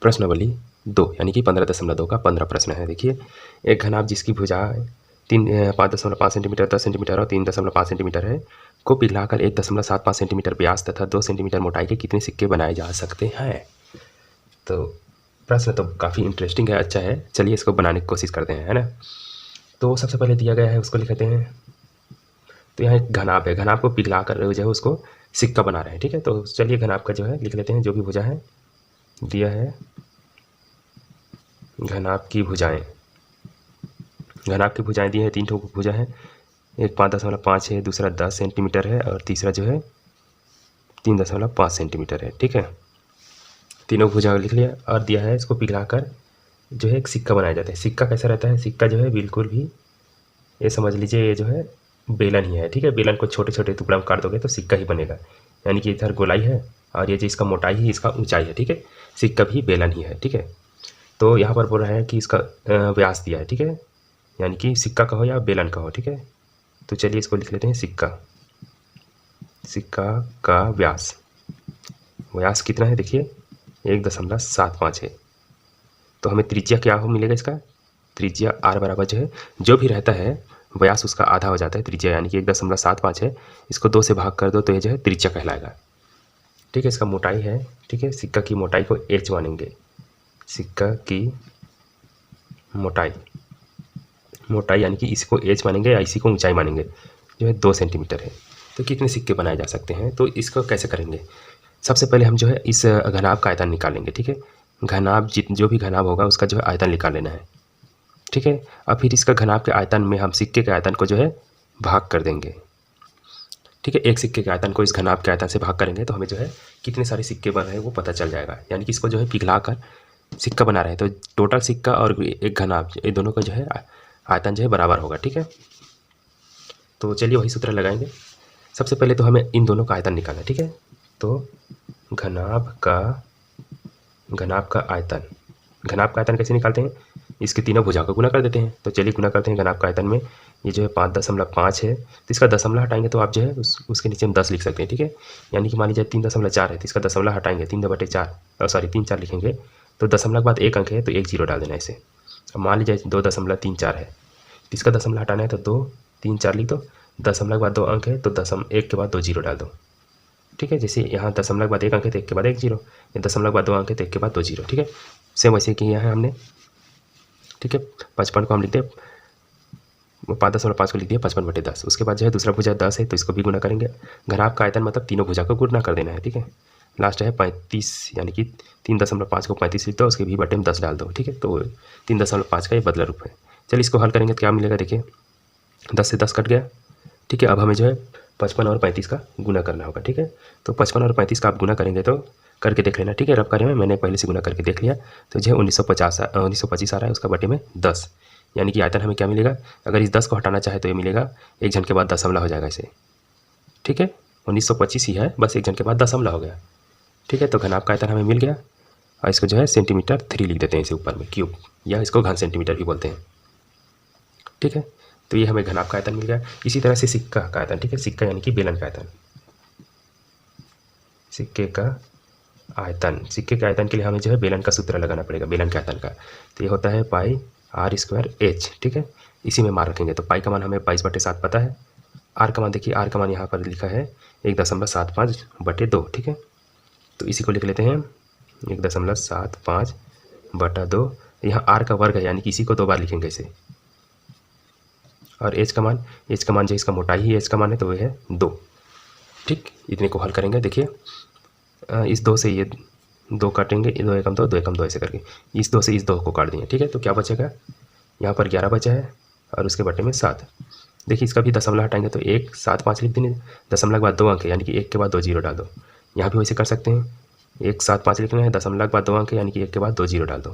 प्रश्नावली 2 यानी कि 15.2 का 15 प्रश्न है। देखिए, एक घनाभ जिसकी भुजा 5.5 सेंटीमीटर, 10 सेंटीमीटर और 3.5 सेंटीमीटर है को पिघलाकर 1.75 सेंटीमीटर व्यास तथा 2 सेंटीमीटर मोटाई के कितने सिक्के बनाए जा सकते हैं। तो प्रश्न तो काफ़ी इंटरेस्टिंग है, अच्छा है। चलिए इसको बनाने की कोशिश करते हैं, है ना। तो सबसे पहले दिया गया है, उसको लिखते हैं। तो यहाँ एक घनाभ है, घनाभ को पिघलाकर जो है उसको सिक्का बना रहे हैं, ठीक है। तो चलिए घनाभ का जो है लिख लेते हैं, जो भी भुजा है दिया है, घनाभ की भुजाएं। घनाभ की भुजाएं दी है, 3 ठो भुजा है, एक 5.5 है, दूसरा 10 सेंटीमीटर है और तीसरा जो है 3.5 सेंटीमीटर है, ठीक है। तीनों भुजा लिख लिया और दिया है इसको पिघलाकर जो है एक सिक्का बनाया जाता है। सिक्का कैसा रहता है, सिक्का जो है बिल्कुल भी ये समझ लीजिए ये जो है बेलन ही है, ठीक है। बेलन को छोटे छोटे टुकड़ा में काट दोगे तो सिक्का ही बनेगा, यानी कि इधर गोलाई है और ये जो इसका मोटाई है, इसका ऊंचाई है, ठीक है। सिक्का भी बेलन ही है, ठीक है। तो यहाँ पर बोल रहा है कि इसका व्यास दिया है, ठीक है, यानी कि सिक्का कहो या बेलन कहो, ठीक है। तो चलिए इसको लिख लेते हैं सिक्का। सिक्का का व्यास, व्यास कितना है देखिए 1.75 है। तो हमें त्रिज्या क्या हो मिलेगा, इसका त्रिज्या r बराबर जो है जो भी रहता है व्यास उसका आधा हो जाता है त्रिज्या, यानी कि 1.75 है। इसको 2 से भाग कर दो तो ये जो है त्रिज्या कहलाएगा, ठीक है। इसका मोटाई है, ठीक है। सिक्का की मोटाई को h मानेंगे, सिक्का की मोटाई, मोटाई यानी कि इसको h मानेंगे या इसी को ऊंचाई मानेंगे, जो है 2 सेंटीमीटर है। तो कितने सिक्के बनाए जा सकते हैं, तो इसको कैसे करेंगे। सबसे पहले हम जो है इस घनाभ का आयतन निकालेंगे, ठीक है। घनाभ जो भी घनाभ होगा उसका जो है आयतन निकाल लेना है, ठीक है। अब फिर इसका घनाभ के आयतन में हम सिक्के के आयतन को जो है भाग कर देंगे, ठीक है। एक सिक्के के आयतन को इस घनाभ के आयतन से भाग करेंगे तो हमें जो है कितने सारे सिक्के बन रहे हैं वो पता चल जाएगा, यानी कि इसको जो है पिघला कर सिक्का बना रहे हैं। तो टोटल सिक्का और एक घनाभ ये दोनों का जो है आयतन जो है बराबर होगा, ठीक है। तो चलिए वही सूत्र लगाएंगे। सबसे पहले तो हमें इन दोनों का आयतन निकालना है, ठीक है। तो घनाभ का आयतन, घनाभ का आयतन कैसे निकालते हैं, इसके तीनों भुजा को गुना कर देते हैं। तो चलिए गुना करते हैं। घनाभ का आयतन में ये जो है 5.5 है, तो इसका दशमलव हटाएंगे तो आप जो है उसके नीचे हम 10 लिख सकते हैं, ठीक है। यानी कि मान लीजिए 3.4 है तो इसका दशमलव हटाएंगे 3 लिखेंगे तो दशमलव के बाद 1 अंक है तो 1 जीरो डाल देना इसे। अब मान लीजिए 2.34 है तो इसका दशमलव हटाना है तो 2 3 4 लिख दो, दशमलव के बाद 2 अंक है तो 1 के बाद 2 जीरो डाल दो, ठीक है। जैसे यहाँ दशमलव के बाद 1 अंक है तो 1 के बाद 1 जीरो, दशमलव के बाद 2 अंक है तो 1 के बाद 2 जीरो, ठीक है। सेम वैसे किया है हमने, ठीक है। 55 को हम लिखते हैं 5.5 को लिख दिया 55/10। उसके बाद जो है दूसरा भुजा 10 है तो इसको भी गुना करेंगे। घनाभ का आयतन मतलब तीनों भुजा को गुना कर देना है, ठीक है। लास्ट है 35, यानी कि 3.5 को 35 लिख दो, उसके भी बटे में 10 डाल दो, ठीक है। तो 3.5 का ये बदला रूप है। चलिए इसको हल करेंगे तो क्या मिलेगा, देखिए 10 से 10 कट गया, ठीक है। अब हमें जो है 55 और 35 का गुना करना होगा, ठीक है। तो 55 और 35 का आप गुना करेंगे तो करके देख लेना, ठीक है। रफ कार्य में मैंने पहले से गुना करके देख लिया तो जो है 1925 आ रहा है, उसका बटे में 10, यानी कि आयतन हमें क्या मिलेगा। अगर इस 10 को हटाना चाहे तो ये मिलेगा, एक जन के बाद दशमलव हो जाएगा इसे, ठीक है। 1925 ही है, बस एक जन के बाद दशमलव हो गया, ठीक है। तो घनाभ का आयतन हमें मिल गया और इसको जो है सेंटीमीटर 3 लिख देते हैं इसे ऊपर में, क्यूब, या इसको घन सेंटीमीटर भी बोलते हैं, ठीक है। तो ये हमें घनाभ का आयतन मिल गया। इसी तरह से सिक्का का आयतन, ठीक है। सिक्का यानी कि बेलन का आयतन, सिक्के का आयतन, सिक्के के आयतन के लिए हमें जो है बेलन का सूत्र लगाना पड़ेगा, बेलन के आयतन का। तो ये होता है पाई r² h, ठीक है। इसी में मान रखेंगे तो पाई का मान हमें 22/7 पता है। आर का मान देखिए, आर का मान यहाँ पर लिखा है 1.75/2, ठीक है। तो इसी को लिख लेते हैं 1.75/2। यहाँ आर का वर्ग है, यानी कि इसी को 2 बार लिखेंगे इसे। और एच का मान जो इसका मोटाई ही एच का मान है तो वह है 2, ठीक। इतने को हल करेंगे, देखिए इस 2 से ये 2 काटेंगे, 2 एकम 2 2 एकम 2 ऐसे करके इस 2 से इस 2 को काट दिए, ठीक है। तो क्या बचेगा, यहाँ पर 11 बचा है और उसके बटे में 7। देखिए इसका भी दशमलव हटाएंगे तो 1 7 5 लिख देंगे, दशमलव के बाद 2 अंक है, यानी कि 1 के बाद 2 जीरो डाल दो। यहाँ भी वैसे कर सकते हैं, 1 7 5 लिखना है, दशमलव के बाद 2 अंक है, यानी कि 1 के बाद 2 जीरो डाल दो।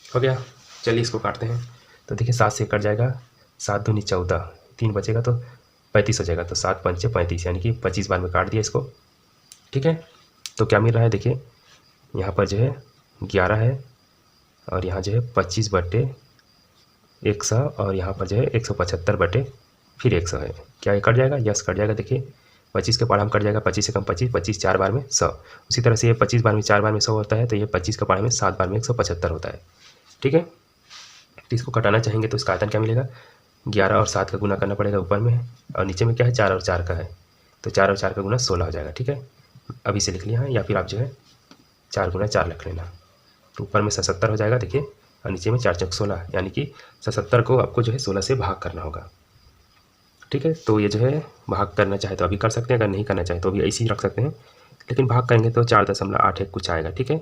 हो गया। चलिए इसको काटते हैं। तो देखिए 7 से कट जाएगा, 7 दूनी 14, 3 बचेगा तो 35 हो जाएगा। तो 7 पंचे 35, यानी कि 25 बार में काट दिया इसको, ठीक है। तो क्या मिल रहा है, देखिए यहाँ पर जो है 11 है और यहाँ जो है 25/100 और यहाँ पर जो है 175 बटे फिर 100 है। क्या ये कट जाएगा, यस कट जाएगा। देखिए 25 के पहाड़ा में कट जाएगा, 25 से कम 25, 25 4 बार में 100। उसी तरह से ये 25 बार में 4 बार में 100 होता है, तो ये 25 के पहाड़ा में 7 बार में 175 होता है। ठीक है, तो इसको कटाना चाहेंगे तो इसका आयतन क्या मिलेगा, 11 और 7 का गुना करना पड़ेगा ऊपर में, और नीचे में क्या है 4 और 4 का है, तो 4 और 4 का गुना 16 हो जाएगा। ठीक है, अभी से लिख लिया है, या फिर आप जो है 4 गुना 4 लिख लेना, तो ऊपर में 77 हो जाएगा देखिए, और नीचे में 4 चौक 16, यानी कि 77 को आपको जो है 16 से भाग करना होगा। ठीक है, तो ये जो है भाग करना चाहे तो अभी कर सकते हैं, अगर नहीं करना चाहे तो भी ऐसे ही रख सकते हैं, लेकिन भाग करेंगे तो 4.81 कुछ आएगा। ठीक है,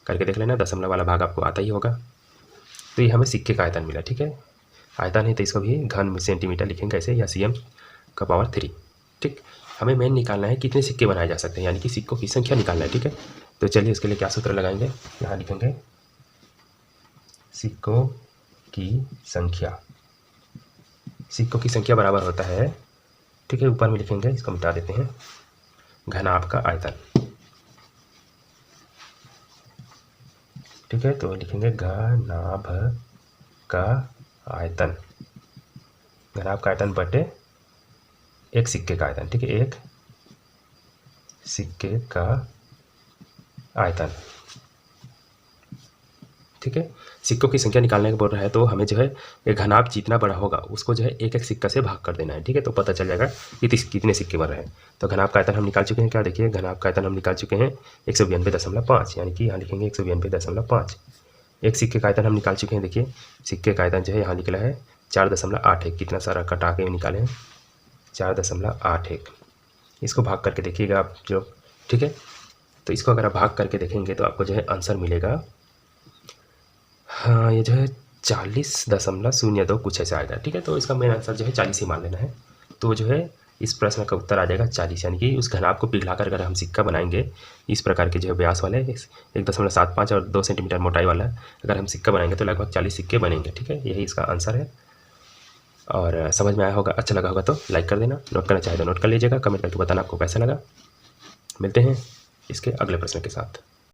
करके देख लेना, दशमलव वाला भाग आपको आता ही होगा। तो ये हमें सिक्के का आयतन मिला। ठीक है, आयतन है तो इसको भी घन सेंटीमीटर लिखेंगे ऐसे, या cm का पावर 3। ठीक, हमें मेन निकालना है कितने सिक्के बनाए जा सकते हैं, यानी कि सिक्कों की संख्या निकालना है। ठीक है, तो चलिए इसके लिए क्या सूत्र लगाएंगे, यहाँ लिखेंगे सिक्कों की संख्या। सिक्कों की संख्या बराबर होता है, ठीक है, ऊपर में लिखेंगे, इसको मिटा देते हैं, घनाभ का आयतन। ठीक है, तो लिखेंगे घनाभ का आयतन, घनाभ का आयतन बटे एक सिक्के का आयतन। ठीक है, एक सिक्के का आयतन। ठीक है, सिक्कों की संख्या निकालने को बोल रहा है, तो हमें जो है ये घनाभ जितना बड़ा होगा उसको जो है एक एक सिक्का से भाग कर देना है। ठीक है, तो पता चल जाएगा कि कितने सिक्के बन रहे हैं। तो घनाभ का आयतन हम निकाल चुके हैं, क्या देखिए, घनाभ का आयतन हम निकाल चुके हैं 192.5, यानी कि यहाँ लिखेंगे 192.5। एक सिक्के का आयतन हम निकाल चुके हैं, देखिए सिक्के का आयतन जो है यहाँ निकला है 4.81, कितना सारा कटा के निकाले हैं 4.81। इसको भाग करके देखिएगा आप जो, ठीक है, तो इसको अगर आप भाग करके देखेंगे तो आपको जो है आंसर मिलेगा, हाँ ये जो है 40.02 कुछ ऐसा आएगा। ठीक है, तो इसका मेन आंसर जो है 40 ही मान लेना है। तो जो है इस प्रश्न का उत्तर आ जाएगा 40, यानी कि उस घनाभ को पिघलाकर अगर हम सिक्का बनाएंगे इस प्रकार के जो है व्यास वाले 1.75 और 2 सेंटीमीटर मोटाई वाला, अगर हम सिक्का बनाएंगे तो लगभग 40 सिक्के बनेंगे। ठीक है, यही इसका आंसर है। और समझ में आया होगा, अच्छा लगा होगा तो लाइक कर देना, नोट करना चाहे तो नोट कर लीजिएगा, कमेंट करके बताना आपको कैसा लगा। मिलते हैं इसके अगले प्रश्न के साथ।